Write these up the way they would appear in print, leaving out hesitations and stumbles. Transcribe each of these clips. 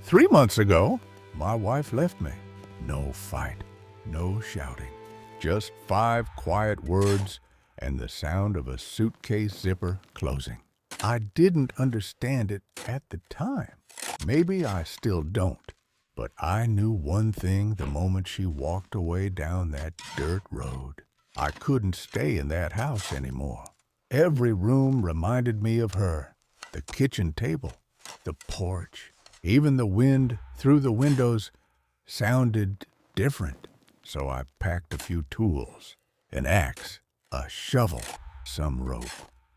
3 months ago, my wife left me. No fight, no shouting, just 5 quiet words and the sound of a suitcase zipper closing. I didn't understand it at the time. Maybe I still don't. But I knew one thing the moment she walked away down that dirt road. I couldn't stay in that house anymore. Every room reminded me of her. The kitchen table, the porch, even the wind through the windows sounded different. So I packed a few tools, an axe, a shovel, some rope,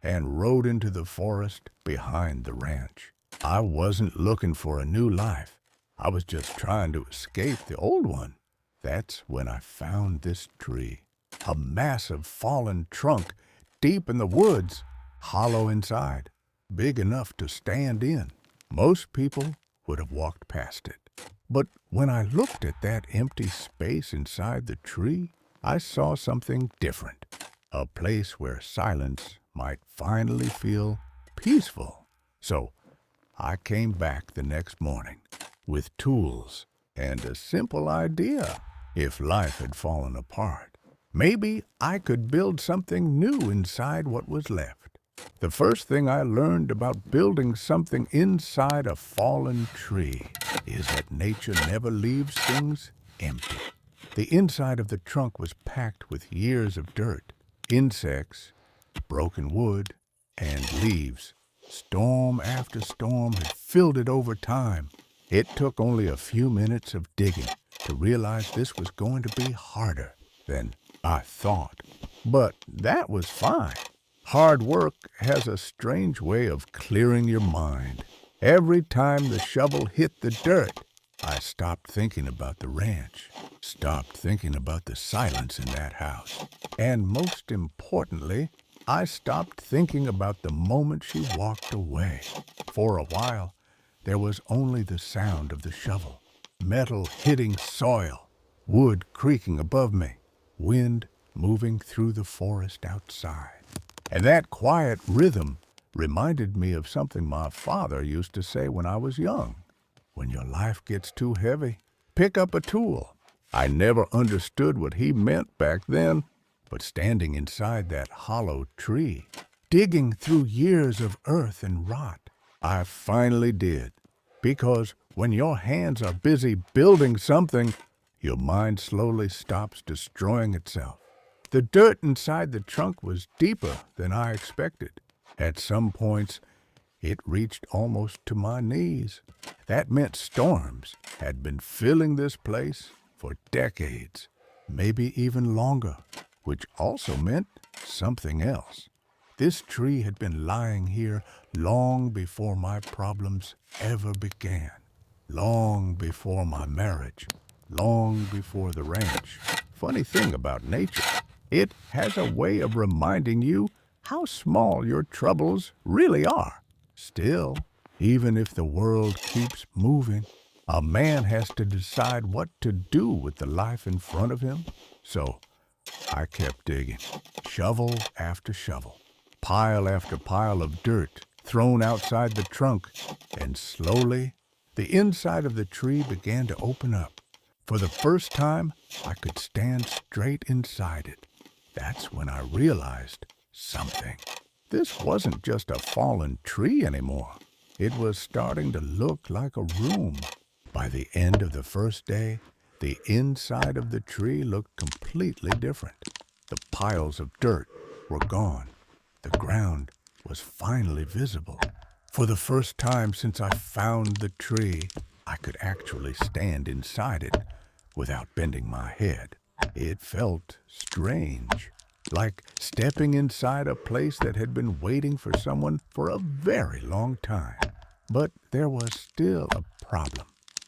and rode into the forest behind the ranch. I wasn't looking for a new life. I was just trying to escape the old one. That's when I found this tree. A massive fallen trunk deep in the woods, hollow inside, big enough to stand in. Most people would have walked past it. But when I looked at that empty space inside the tree, I saw something different. A place where silence might finally feel peaceful. So I came back the next morning with tools and a simple idea. If life had fallen apart, maybe I could build something new inside what was left. The first thing I learned about building something inside a fallen tree is that nature never leaves things empty. The inside of the trunk was packed with years of dirt, insects, broken wood, and leaves. Storm after storm had filled it over time. It took only a few minutes of digging to realize this was going to be harder than I thought. But that was fine. Hard work has a strange way of clearing your mind. Every time the shovel hit the dirt, I stopped thinking about the ranch, stopped thinking about the silence in that house, and most importantly, I stopped thinking about the moment she walked away. For a while, there was only the sound of the shovel, metal hitting soil, wood creaking above me, wind moving through the forest outside. And that quiet rhythm reminded me of something my father used to say when I was young. When your life gets too heavy, pick up a tool. I never understood what he meant back then, but standing inside that hollow tree, digging through years of earth and rot, I finally did. Because when your hands are busy building something, your mind slowly stops destroying itself. The dirt inside the trunk was deeper than I expected. At some points, it reached almost to my knees. That meant storms had been filling this place for decades, maybe even longer, which also meant something else. This tree had been lying here long before my problems ever began, long before my marriage, long before the ranch. Funny thing about nature, it has a way of reminding you how small your troubles really are. Still, even if the world keeps moving, a man has to decide what to do with the life in front of him. So I kept digging, shovel after shovel, pile after pile of dirt thrown outside the trunk, and slowly the inside of the tree began to open up. For the first time, I could stand straight inside it. That's when I realized something. This wasn't just a fallen tree anymore. It was starting to look like a room. By the end of the first day, the inside of the tree looked completely different. The piles of dirt were gone. The ground was finally visible. For the first time since I found the tree, I could actually stand inside it without bending my head. It felt strange, like stepping inside a place that had been waiting for someone for a very long time. But there was still a problem.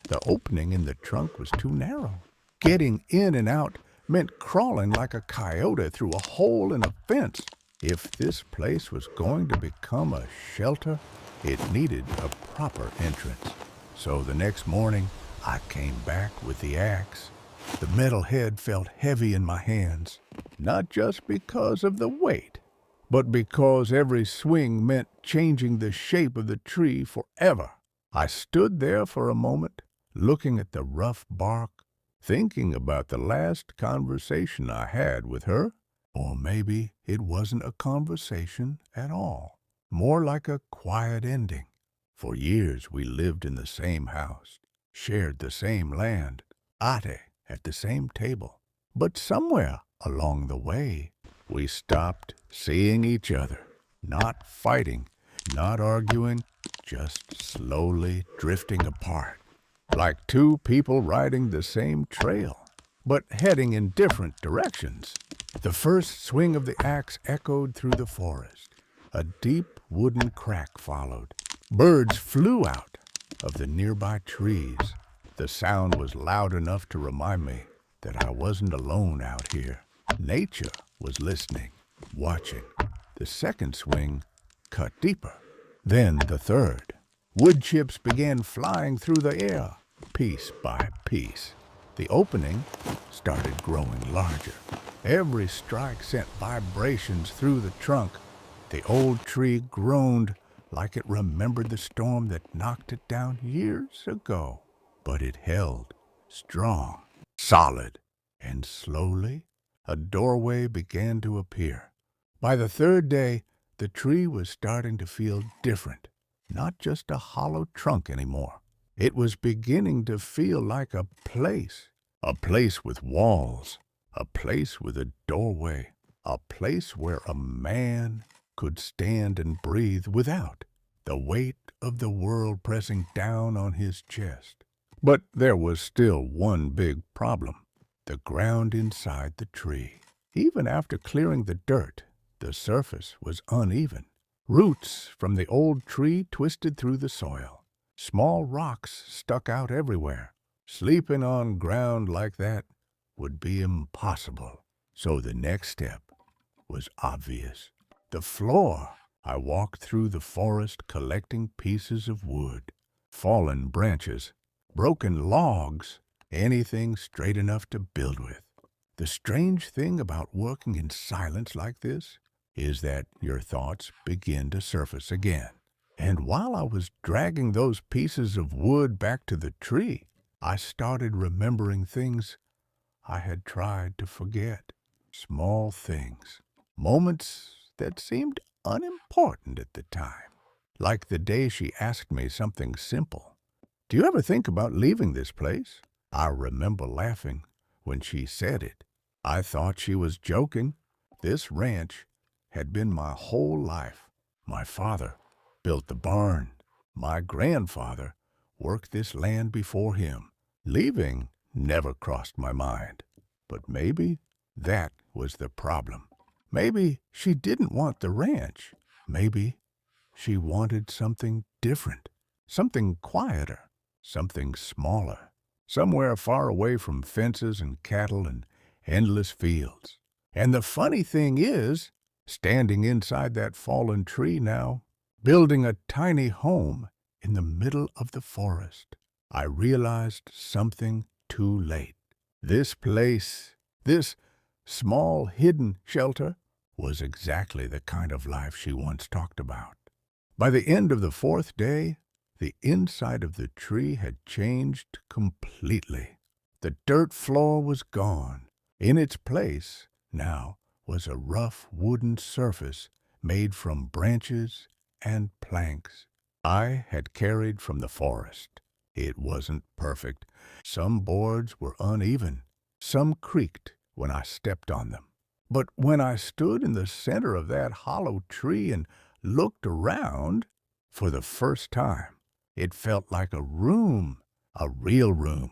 The opening in the trunk was too narrow. Getting in and out meant crawling like a coyote through a hole in a fence. If this place was going to become a shelter, it needed a proper entrance. So the next morning, I came back with the axe. The metal head felt heavy in my hands, not just because of the weight, but because every swing meant changing the shape of the tree forever. I stood there for a moment, looking at the rough bark, thinking about the last conversation I had with her. Or maybe it wasn't a conversation at all, more like a quiet ending. For years we lived in the same house, shared the same land, ate at the same table. But somewhere along the way, we stopped seeing each other, not fighting, not arguing, just slowly drifting apart, like two people riding the same trail, but heading in different directions. The first swing of the axe echoed through the forest. A deep wooden crack followed. Birds flew out of the nearby trees. The sound was loud enough to remind me that I wasn't alone out here. Nature was listening, watching. The second swing cut deeper. Then the third. Wood chips began flying through the air, piece by piece. The opening started growing larger. Every strike sent vibrations through the trunk. The old tree groaned like it remembered the storm that knocked it down years ago. But it held, strong, solid, and slowly a doorway began to appear. By the third day, the tree was starting to feel different, not just a hollow trunk anymore. It was beginning to feel like a place with walls, a place with a doorway, a place where a man could stand and breathe without the weight of the world pressing down on his chest. But there was still one big problem: the ground inside the tree. Even after clearing the dirt, the surface was uneven. Roots from the old tree twisted through the soil. Small rocks stuck out everywhere. Sleeping on ground like that would be impossible. So the next step was obvious. The floor. I walked through the forest collecting pieces of wood, fallen branches, broken logs, anything straight enough to build with. The strange thing about working in silence like this is that your thoughts begin to surface again. And while I was dragging those pieces of wood back to the tree, I started remembering things I had tried to forget. Small things, moments that seemed unimportant at the time. Like the day she asked me something simple. "Do you ever think about leaving this place?" I remember laughing when she said it. I thought she was joking. This ranch had been my whole life. My father built the barn. My grandfather worked this land before him. Leaving never crossed my mind. But maybe that was the problem. Maybe she didn't want the ranch. Maybe she wanted something different, something quieter, something smaller, somewhere far away from fences and cattle and endless fields. And the funny thing is, standing inside that fallen tree now, building a tiny home in the middle of the forest, I realized something too late. This place, this small hidden shelter, was exactly the kind of life she once talked about. By the end of the fourth day, the inside of the tree had changed completely. The dirt floor was gone. In its place now was a rough wooden surface made from branches and planks I had carried from the forest. It wasn't perfect. Some boards were uneven. Some creaked when I stepped on them. But when I stood in the center of that hollow tree and looked around, for the first time, it felt like a room, a real room,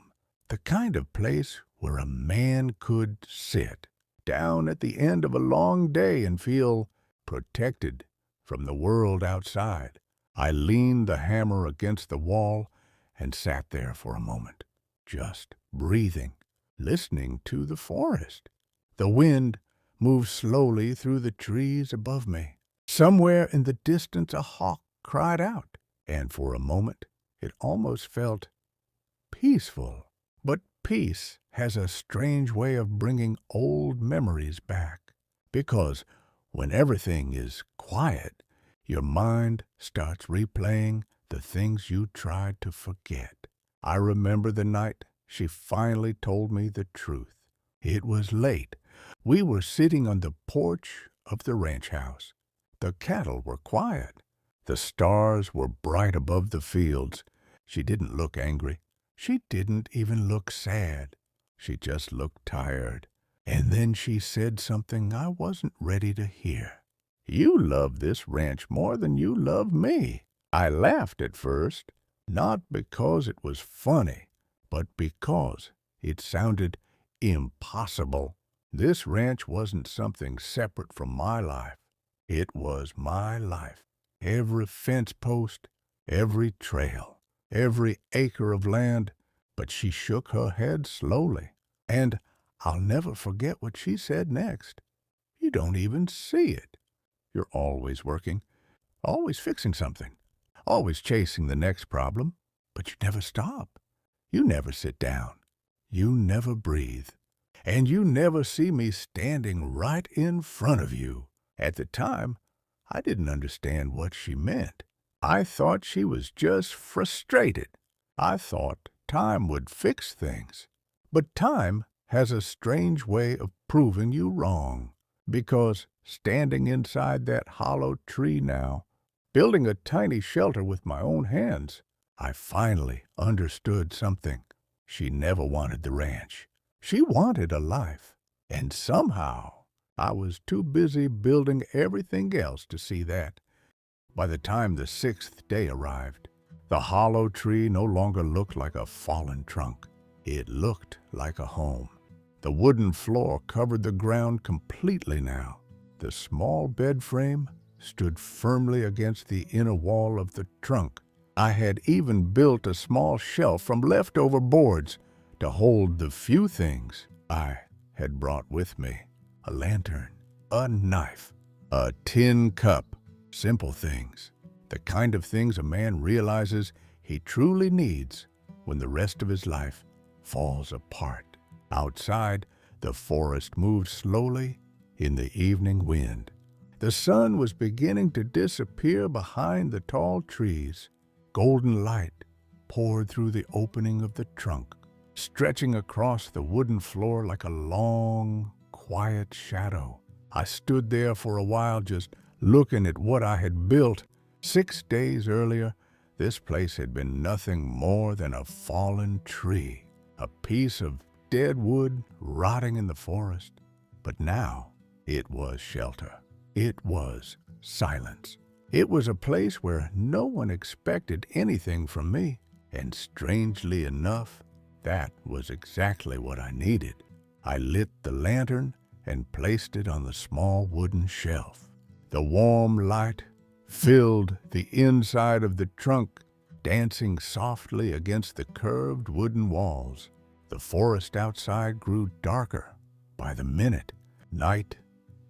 the kind of place where a man could sit down at the end of a long day and feel protected from the world outside. I leaned the hammer against the wall and sat there for a moment, just breathing, listening to the forest. The wind moved slowly through the trees above me. Somewhere in the distance a hawk cried out, and for a moment it almost felt peaceful. But peace has a strange way of bringing old memories back, because when everything is quiet, your mind starts replaying the things you tried to forget. I remember the night she finally told me the truth. It was late. We were sitting on the porch of the ranch house. The cattle were quiet. The stars were bright above the fields. She didn't look angry. She didn't even look sad. She just looked tired. And then she said something I wasn't ready to hear. "You love this ranch more than you love me." I laughed at first, not because it was funny, but because it sounded impossible. This ranch wasn't something separate from my life. It was my life. Every fence post, every trail, every acre of land. But she shook her head slowly, and I'll never forget what she said next. "You don't even see it. You're always working, always fixing something, always chasing the next problem, but you never stop. You never sit down. You never breathe. And you never see me standing right in front of you." At the time, I didn't understand what she meant. I thought she was just frustrated. I thought time would fix things. But time has a strange way of proving you wrong. Because standing inside that hollow tree now, building a tiny shelter with my own hands, I finally understood something. She never wanted the ranch. She wanted a life. And somehow I was too busy building everything else to see that. By the time the 6th day arrived, the hollow tree no longer looked like a fallen trunk. It looked like a home. The wooden floor covered the ground completely now. The small bed frame stood firmly against the inner wall of the trunk. I had even built a small shelf from leftover boards to hold the few things I had brought with me. A lantern, a knife, a tin cup. Simple things. The kind of things a man realizes he truly needs when the rest of his life falls apart. Outside, the forest moved slowly in the evening wind. The sun was beginning to disappear behind the tall trees. Golden light poured through the opening of the trunk, stretching across the wooden floor like a long, quiet shadow. I stood there for a while just looking at what I had built. 6 days earlier, this place had been nothing more than a fallen tree, a piece of dead wood rotting in the forest. But now it was shelter. It was silence. It was a place where no one expected anything from me. And strangely enough, that was exactly what I needed. I lit the lantern and placed it on the small wooden shelf. The warm light filled the inside of the trunk, dancing softly against the curved wooden walls. The forest outside grew darker by the minute. Night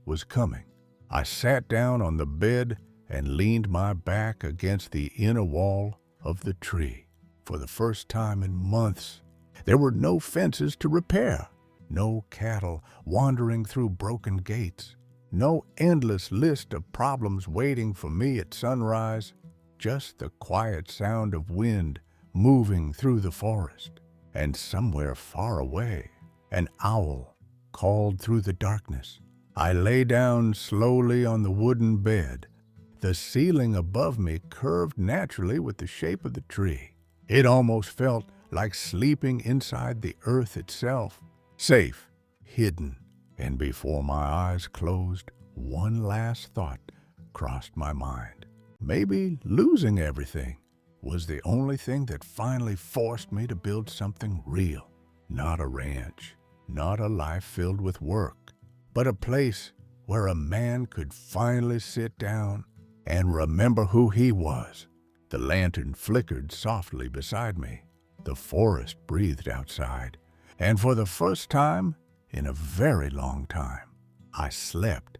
was coming. I sat down on the bed and leaned my back against the inner wall of the tree. For the first time in months, there were no fences to repair, no cattle wandering through broken gates, no endless list of problems waiting for me at sunrise, just the quiet sound of wind moving through the forest. And somewhere far away, an owl called through the darkness. I lay down slowly on the wooden bed. The ceiling above me curved naturally with the shape of the tree. It almost felt like sleeping inside the earth itself, safe, hidden. And before my eyes closed, one last thought crossed my mind. Maybe losing everything was the only thing that finally forced me to build something real. Not a ranch, not a life filled with work, but a place where a man could finally sit down and remember who he was. The lantern flickered softly beside me. The forest breathed outside, and for the first time in a very long time, I slept